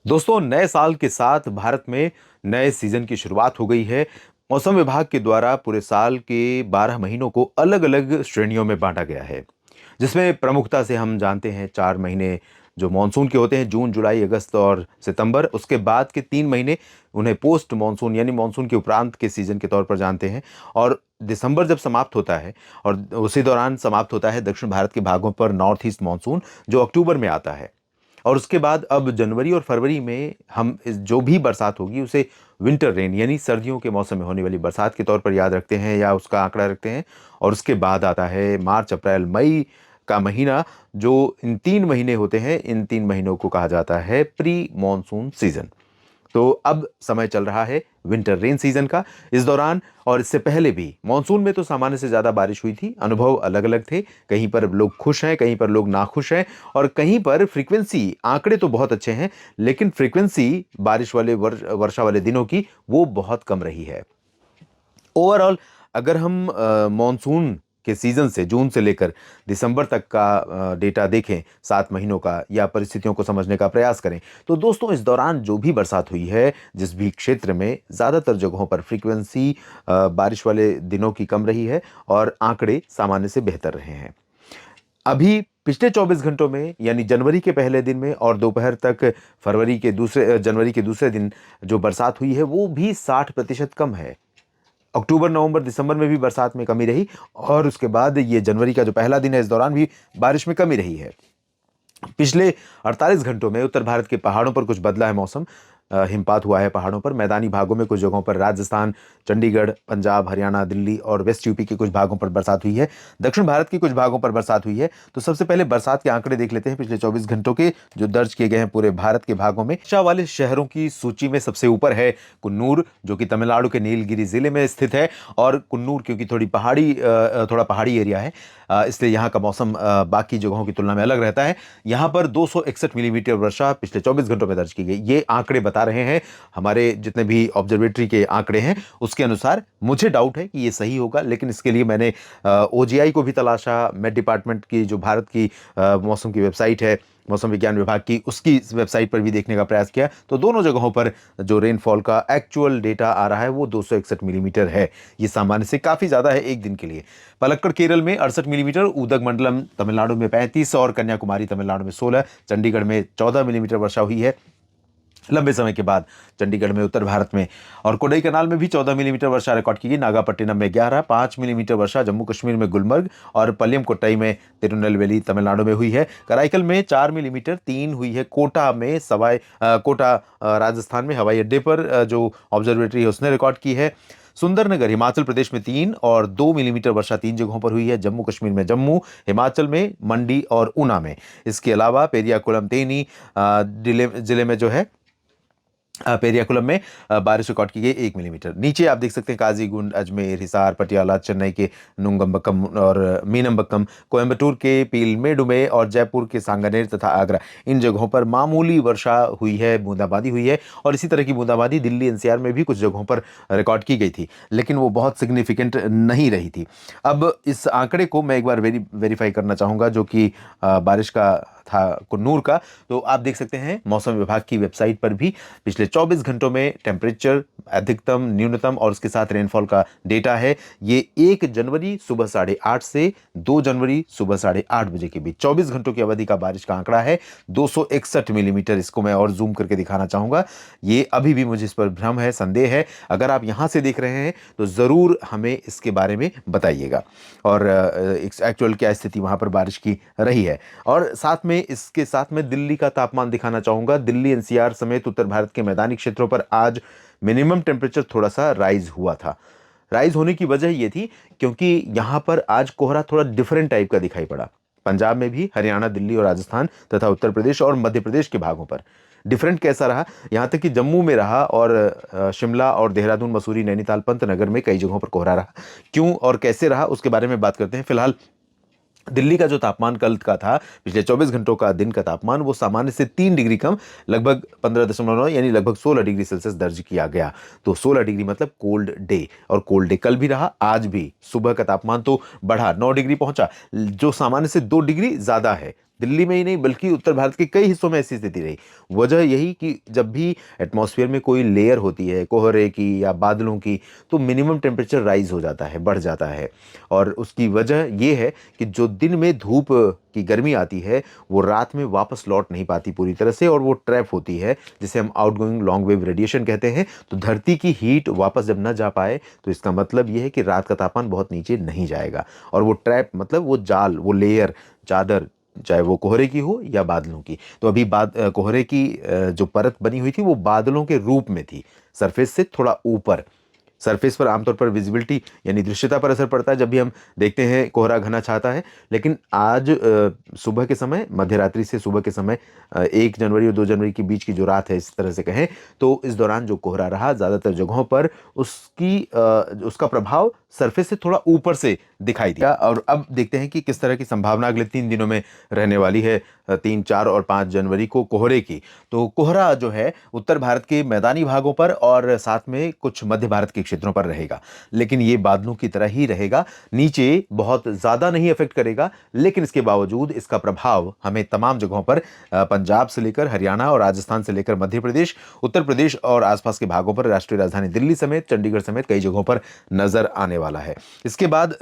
दोस्तों, नए साल के साथ भारत में नए सीजन की शुरुआत हो गई है। मौसम विभाग के द्वारा पूरे साल के 12 महीनों को अलग-अलग श्रेणियों में बांटा गया है, जिसमें प्रमुखता से हम जानते हैं 4 महीने जो मानसून के होते हैं, जून, जुलाई, अगस्त और सितंबर। उसके बाद के 3 महीने उन्हें पोस्ट मानसून यानी मानसून के उपरांत के सीजन के तौर पर जानते हैं। और दिसंबर जब समाप्त होता है और उसी दौरान समाप्त होता है दक्षिण भारत के भागों पर नॉर्थ ईस्ट मानसून, जो अक्टूबर में आता है। और उसके बाद अब जनवरी और फरवरी में हम जो भी बरसात होगी उसे विंटर रेन यानी सर्दियों के मौसम में होने वाली बरसात के तौर पर याद रखते हैं या उसका आंकड़ा रखते हैं। और उसके बाद आता है मार्च, अप्रैल, मई का महीना, जो इन 3 महीने होते हैं। इन 3 महीनों को कहा जाता है प्री मॉनसून सीजन। तो अब समय चल रहा है विंटर रेन सीजन का। इस दौरान और इससे पहले भी मॉनसून में तो सामान्य से ज़्यादा बारिश हुई थी। अनुभव अलग-अलग थे। कहीं पर लोग खुश हैं, कहीं पर लोग नाखुश हैं और कहीं पर फ्रीक्वेंसी आंकड़े तो बहुत अच्छे हैं, लेकिन फ्रीक्वेंसी बारिश वाले वर्षा वाले दिनों की वो बहुत कम रही है। ओवरऑल अगर हम मॉनसून के सीजन से जून से लेकर दिसंबर तक का डेटा देखें, 7 महीनों का, या परिस्थितियों को समझने का प्रयास करें, तो दोस्तों इस दौरान जो भी बरसात हुई है, जिस भी क्षेत्र में, ज़्यादातर जगहों पर फ्रीक्वेंसी बारिश वाले दिनों की कम रही है और आंकड़े सामान्य से बेहतर रहे हैं। अभी पिछले 24 घंटों में यानी जनवरी के पहले दिन में और दोपहर तक जनवरी के दूसरे दिन जो बरसात हुई है वो भी 60% कम है। अक्टूबर, नवंबर, दिसंबर में भी बरसात में कमी रही और उसके बाद ये जनवरी का जो पहला दिन है, इस दौरान भी बारिश में कमी रही है। पिछले 48 घंटों में उत्तर भारत के पहाड़ों पर कुछ बदला है मौसम। हिमपात हुआ है पहाड़ों पर, मैदानी भागों में कुछ जगहों पर राजस्थान, चंडीगढ़, पंजाब, हरियाणा, दिल्ली और वेस्ट यूपी के कुछ भागों पर बरसात हुई है। दक्षिण भारत के कुछ भागों पर बरसात हुई है। तो सबसे पहले बरसात के आंकड़े देख लेते हैं पिछले 24 घंटों के, जो दर्ज किए गए हैं पूरे भारत के भागों में। वर्षा वाले शहरों की सूची में सबसे ऊपर है कुन्नूर, जो कि तमिलनाडु के नीलगिरी जिले में स्थित है। और कुन्नूर क्योंकि थोड़ा पहाड़ी एरिया है, इसलिए यहाँ का मौसम बाकी जगहों की तुलना में अलग रहता है। यहाँ पर 261 मिलीमीटर वर्षा पिछले 24 घंटों में दर्ज की गई। ये आंकड़े बता रहे हैं, हमारे जितने भी ऑब्जर्वेटरी के आंकड़े हैं उसके अनुसार। मुझे डाउट है कि ये सही होगा, लेकिन इसके लिए मैंने ओजीआई को भी तलाशा। मेट डिपार्टमेंट की जो भारत की मौसम की वेबसाइट है, मौसम विज्ञान विभाग की, उसकी वेबसाइट पर भी देखने का प्रयास किया, तो दोनों जगहों पर जो रेनफॉल का एक्चुअल डेटा आ रहा है वो 261 मिलीमीटर है। ये सामान्य से काफ़ी ज़्यादा है एक दिन के लिए। पलक्कड़ केरल में 68 मिलीमीटर, उदगमंडलम तमिलनाडु में 35 और कन्याकुमारी तमिलनाडु में 16, चंडीगढ़ में 14 मिलीमीटर वर्षा हुई है लंबे समय के बाद चंडीगढ़ में, उत्तर भारत में। और कोडईकनाल में भी 14 मिलीमीटर वर्षा रिकॉर्ड की गई। नागापट्टिनम में 11, 5 मिलीमीटर वर्षा जम्मू कश्मीर में गुलमर्ग और पल्लियम कोट्टई में, तिरुनेलवेली तमिलनाडु में हुई है। कराईकल में 4 मिलीमीटर, 3 हुई है कोटा में, कोटा राजस्थान में हवाई अड्डे पर जो ऑब्जर्वेटरी है उसने रिकॉर्ड की है। सुंदरनगर हिमाचल प्रदेश में 3 और 2 मिलीमीटर वर्षा 3 जगहों पर हुई है। जम्मू कश्मीर में जम्मू, हिमाचल में मंडी और ऊना में। इसके अलावा पेरियाकुलम, तेनी जिले में जो है पेरियाकुलम में बारिश रिकॉर्ड की गई 1 मिलीमीटर। नीचे आप देख सकते हैं काजीगुंड, अजमेर, हिसार, पटियाला, चेन्नई के नुंगंबक्कम और मीनम्बक्कम, कोयम्बटूर के पीलमेडु में और जयपुर के सांगानेर तथा आगरा, इन जगहों पर मामूली वर्षा हुई है, बूंदाबांदी हुई है। और इसी तरह की बूंदाबांदी दिल्ली एनसीआर में भी कुछ जगहों पर रिकॉर्ड की गई थी, लेकिन वो बहुत सिग्निफिकेंट नहीं रही थी। अब इस आंकड़े को मैं एक बार वेरीफाई करना चाहूँगा, जो कि बारिश का था कुन्नूर का। तो आप देख सकते हैं मौसम विभाग की वेबसाइट पर भी पिछले 24 घंटों में टेम्परेचर, अधिकतम, न्यूनतम और उसके साथ रेनफॉल का डेटा है। ये 1 जनवरी सुबह 8:30 से 2 जनवरी सुबह 8:30 बजे के बीच 24 घंटों की अवधि का बारिश का आंकड़ा है 261 मिलीमीटर। इसको मैं और जूम करके दिखाना चाहूंगा। ये अभी भी मुझे इस पर भ्रम है, संदेह है। अगर आप यहां से देख रहे हैं तो जरूर हमें इसके बारे में बताइएगा और एक्चुअल क्या स्थिति वहां पर बारिश की रही है। और साथ में इसके साथ में दिल्ली का तापमान दिखाना चाहूंगा। दिल्ली एनसीआर समेत उत्तर भारत के मैदानी क्षेत्रों पर आज मिनिमम टेम्परेचर थोड़ा सा राइज हुआ था। राइज होने की वजह यह थी क्योंकि यहां पर आज कोहरा थोड़ा डिफरेंट टाइप का दिखाई पड़ा। पंजाब में भी, हरियाणा, दिल्ली और राजस्थान तथा उत्तर प्रदेश और मध्य प्रदेश के भागों पर डिफरेंट कैसा रहा, यहां तक कि जम्मू में रहा और शिमला और देहरादून, मसूरी, नैनीताल, पंतनगर में कई जगहों पर कोहरा रहा। क्यों और कैसे रहा उसके बारे में बात करते हैं। फिलहाल दिल्ली का जो तापमान कल का था, पिछले 24 घंटों का दिन का तापमान, वो सामान्य से 3 डिग्री कम, लगभग 15.9 यानी लगभग 16 डिग्री सेल्सियस दर्ज किया गया। तो 16 डिग्री मतलब कोल्ड डे, और कोल्ड डे कल भी रहा, आज भी। सुबह का तापमान तो बढ़ा, 9 डिग्री पहुंचा, जो सामान्य से 2 डिग्री ज्यादा है। दिल्ली में ही नहीं बल्कि उत्तर भारत के कई हिस्सों में ऐसी स्थिति रही। वजह यही कि जब भी एटमॉस्फेयर में कोई लेयर होती है कोहरे की या बादलों की, तो मिनिमम टेम्परेचर राइज हो जाता है, बढ़ जाता है। और उसकी वजह ये है कि जो दिन में धूप की गर्मी आती है वो रात में वापस लौट नहीं पाती पूरी तरह से, और वो ट्रैप होती है, जिसे हम आउटगोइंग लॉन्ग वेव रेडिएशन कहते हैं। तो धरती की हीट वापस जब न जा पाए तो इसका मतलब ये है कि रात का तापमान बहुत नीचे नहीं जाएगा, और वो ट्रैप मतलब वो जाल, वो लेयर, चादर, चाहे वो कोहरे की हो या बादलों की। तो अभी कोहरे की जो परत बनी हुई थी वो बादलों के रूप में थी, सरफेस से थोड़ा ऊपर। सरफेस पर आमतौर पर विजिबिलिटी यानी दृश्यता पर असर पड़ता है जब भी हम देखते हैं कोहरा घना छाता है। लेकिन आज सुबह के समय, मध्य रात्रि से सुबह के समय, 1 जनवरी और 2 जनवरी के बीच की जो रात है इस तरह से कहें, तो इस दौरान जो कोहरा रहा ज़्यादातर जगहों पर उसका प्रभाव सरफेस से थोड़ा ऊपर से दिखाई दिया। और अब देखते हैं कि किस तरह की संभावना अगले 3 दिनों में रहने वाली है, 3, 4 और 5 जनवरी को कोहरे की। तो कोहरा जो है उत्तर भारत के मैदानी भागों पर और साथ में कुछ मध्य भारत के क्षेत्रों पर रहेगा, लेकिन ये बादलों की तरह ही रहेगा, नीचे बहुत ज़्यादा नहीं अफेक्ट करेगा। लेकिन इसके बावजूद इसका प्रभाव हमें तमाम जगहों पर, पंजाब से लेकर हरियाणा और राजस्थान से लेकर मध्य प्रदेश, उत्तर प्रदेश और आसपास के भागों पर, राष्ट्रीय राजधानी दिल्ली समेत, चंडीगढ़ समेत कई जगहों पर नजर आने वाला है। इसके बाद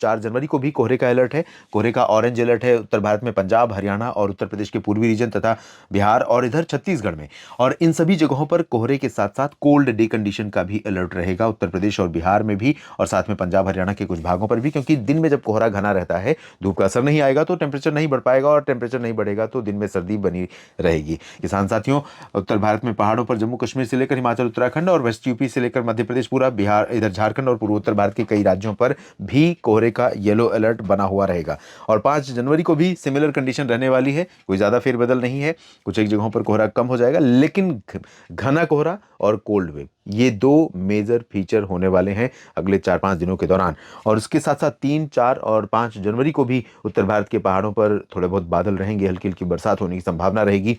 4 जनवरी को भी कोहरे का अलर्ट है। कोहरे का ऑरेंज अलर्ट है उत्तर भारत में, पंजाब, हरियाणा और उत्तर प्रदेश के पूर्वी रीजन तथा बिहार और इधर छत्तीसगढ़ में। और इन सभी जगहों पर कोहरे के साथ साथ कोल्ड डे कंडीशन का भी अलर्ट रहेगा, उत्तर प्रदेश और बिहार में भी, और साथ में पंजाब हरियाणा के कुछ भागों पर भी। क्योंकि दिन में जब कोहरा घना रहता है, धूप का असर नहीं आएगा तो टेम्परेचर नहीं बढ़ पाएगा, और टेम्परेचर नहीं बढ़ेगा तो दिन में सर्दी बनी रहेगी। किसान साथियों, उत्तर भारत में पहाड़ों पर जम्मू कश्मीर से लेकर हिमाचल उत्तराखंड और वेस्ट यूपी से लेकर मध्य प्रदेश पूरा, बिहार, इधर झारखंड और पूर्वोत्तर भारत के कई राज्यों पर भी कोहरे का येलो अलर्ट बना हुआ रहेगा। और 5 जनवरी को भी सिमिलर कंडीशन रहने वाली है, कोई ज़्यादा फेरबदल नहीं है। कुछ एक जगहों पर कोहरा कम हो जाएगा, लेकिन घना कोहरा और कोल्ड वेव, ये 2 मेजर फीचर होने वाले हैं अगले 4-5 दिनों के दौरान। और उसके साथ साथ 3, 4 और 5 जनवरी को भी उत्तर भारत के पहाड़ों पर थोड़े बहुत बादल रहेंगे, हल्की हल्की बरसात होने की संभावना रहेगी।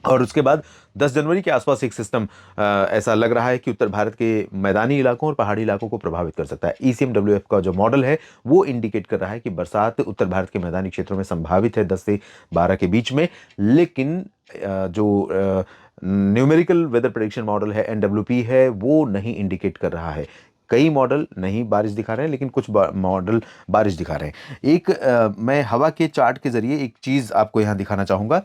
और उसके बाद 10 जनवरी के आसपास एक सिस्टम ऐसा लग रहा है कि उत्तर भारत के मैदानी इलाकों और पहाड़ी इलाकों को प्रभावित कर सकता है। ECMWF का जो मॉडल है वो इंडिकेट कर रहा है कि बरसात उत्तर भारत के मैदानी क्षेत्रों में संभावित है 10 से 12 के बीच में। लेकिन जो न्यूमेरिकल वेदर प्रेडिक्शन मॉडल है, NWP है, वो नहीं इंडिकेट कर रहा है। कई मॉडल नहीं बारिश दिखा रहे हैं, लेकिन कुछ मॉडल बारिश दिखा रहे हैं। मैं हवा के चार्ट के जरिए एक चीज़ आपको यहाँ दिखाना चाहूँगा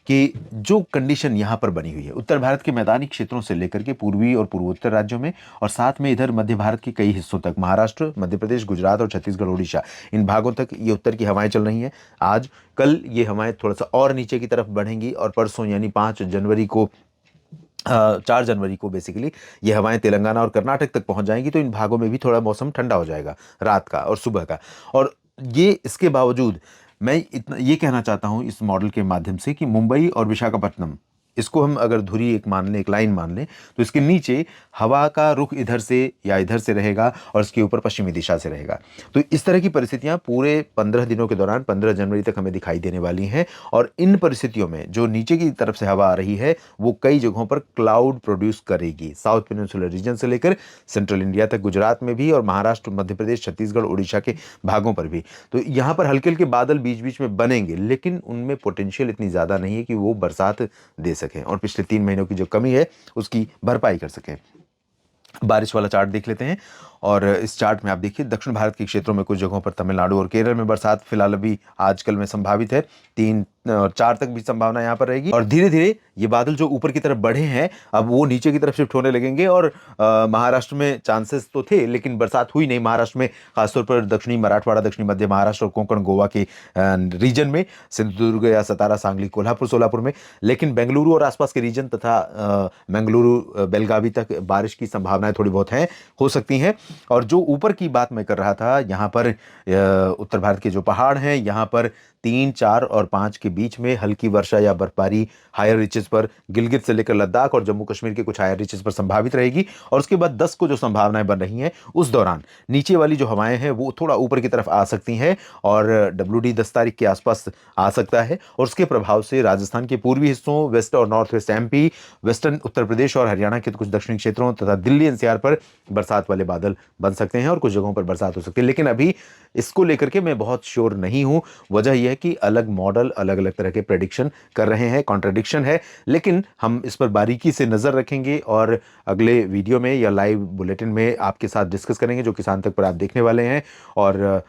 कि जो कंडीशन यहाँ पर बनी हुई है उत्तर भारत के मैदानी क्षेत्रों से लेकर के पूर्वी और पूर्वोत्तर राज्यों में, और साथ में इधर मध्य भारत के कई हिस्सों तक, महाराष्ट्र, मध्य प्रदेश, गुजरात और छत्तीसगढ़, उड़ीसा, इन भागों तक ये उत्तर की हवाएं चल रही हैं। आज कल ये हवाएं थोड़ा सा और नीचे की तरफ बढ़ेंगी, और परसों यानी 5 जनवरी को, 4 जनवरी को बेसिकली ये हवाएं तेलंगाना और कर्नाटक तक पहुंच जाएंगी। तो इन भागों में भी थोड़ा मौसम ठंडा हो जाएगा रात का और सुबह का। और ये इसके बावजूद मैं इतना ये कहना चाहता हूं इस मॉडल के माध्यम से कि मुंबई और विशाखापट्टनम, इसको हम अगर धुरी एक मान लें, एक लाइन मान लें, तो इसके नीचे हवा का रुख इधर से या इधर से रहेगा और इसके ऊपर पश्चिमी दिशा से रहेगा। तो इस तरह की परिस्थितियां पूरे 15 दिनों के दौरान 15 जनवरी तक हमें दिखाई देने वाली हैं। और इन परिस्थितियों में जो नीचे की तरफ से हवा आ रही है वो कई जगहों पर क्लाउड प्रोड्यूस करेगी, साउथ पेनिनसुलर रीजन से लेकर सेंट्रल इंडिया तक, गुजरात में भी, और महाराष्ट्र, मध्य प्रदेश, छत्तीसगढ़, उड़ीसा के भागों पर भी। तो यहाँ पर हल्के हल्के बादल बीच बीच में बनेंगे, लेकिन उनमें पोटेंशियल इतनी ज़्यादा नहीं है कि वो बरसात दे सकें और पिछले 3 महीनों की जो कमी है उसकी भरपाई कर सकें। बारिश वाला चार्ट देख लेते हैं। और इस चार्ट में आप देखिए दक्षिण भारत के क्षेत्रों में कुछ जगहों पर, तमिलनाडु और केरल में बरसात फिलहाल अभी आजकल में संभावित है। 3 और 4 तक भी संभावना यहाँ पर रहेगी। और धीरे धीरे ये बादल जो ऊपर की तरफ बढ़े हैं अब वो नीचे की तरफ शिफ्ट होने लगेंगे। और महाराष्ट्र में चांसेस तो थे लेकिन बरसात हुई नहीं। महाराष्ट्र में खासतौर पर दक्षिणी मराठवाड़ा, दक्षिणी मध्य महाराष्ट्र और कोंकण गोवा के रीजन में, सिंधुदुर्ग या सतारा, सांगली, कोल्हापुर, सोलापुर में। लेकिन बेंगलुरु और आसपास के रीजन तथा मंगलुरु, बेलगावी तक बारिश की संभावनाएं थोड़ी बहुत हैं, हो सकती हैं। और जो ऊपर की बात मैं कर रहा था, यहाँ पर उत्तर भारत के जो पहाड़ हैं, यहाँ पर 3, 4 और 5 के बीच में हल्की वर्षा या बर्फबारी हायर रीचेस पर, गिलगित से लेकर लद्दाख और जम्मू कश्मीर के कुछ हायर रीचेस पर संभावित रहेगी। और उसके बाद 10 को जो संभावनाएं बन रही हैं उस दौरान नीचे वाली जो हवाएं हैं वो थोड़ा ऊपर की तरफ आ सकती हैं और WD 10 तारीख के आसपास आ सकता है। और उसके प्रभाव से राजस्थान के पूर्वी हिस्सों, वेस्ट और north west MP, western Uttar Pradesh और हरियाणा के कुछ दक्षिणी क्षेत्रों तथा दिल्ली NCR पर बरसात वाले बादल बन सकते हैं और कुछ जगहों पर बरसात हो सकती है। लेकिन अभी इसको लेकर के मैं बहुत श्योर नहीं हूं। वजह यह है है कि अलग मॉडल अलग अलग तरह के प्रेडिक्शन कर रहे हैं, कॉन्ट्रडिक्शन है, लेकिन हम इस पर बारीकी से नज़र रखेंगे और अगले वीडियो में या लाइव बुलेटिन में आपके साथ डिस्कस करेंगे, जो किसान तक पर आप देखने वाले हैं। और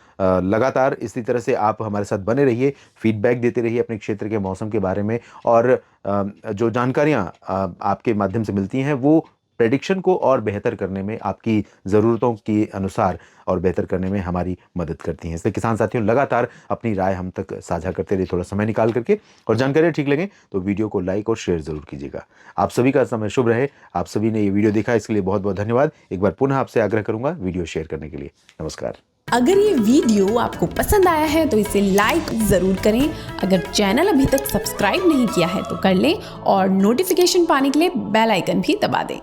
लगातार इसी तरह से आप हमारे साथ बने रहिए, फीडबैक देते रहिए अपने क्षेत्र के मौसम के बारे में, और जो जानकारियाँ आपके माध्यम से मिलती हैं वो प्रेडिक्शन को और बेहतर करने में, आपकी ज़रूरतों के अनुसार और बेहतर करने में हमारी मदद करती हैं। इसलिए किसान साथियों, लगातार अपनी राय हम तक साझा करते रहिए, थोड़ा समय निकाल करके, और जानकारियाँ ठीक लगें तो वीडियो को लाइक और शेयर ज़रूर कीजिएगा। आप सभी का समय शुभ रहे। आप सभी ने ये वीडियो देखा, इसके लिए बहुत बहुत धन्यवाद। एक बार पुनः आपसे आग्रह करूँगा वीडियो शेयर करने के लिए। नमस्कार। अगर ये वीडियो आपको पसंद आया है तो इसे लाइक ज़रूर करें। अगर चैनल अभी तक सब्सक्राइब नहीं किया है तो कर लें और नोटिफिकेशन पाने के लिए बेल आइकन भी दबा दें।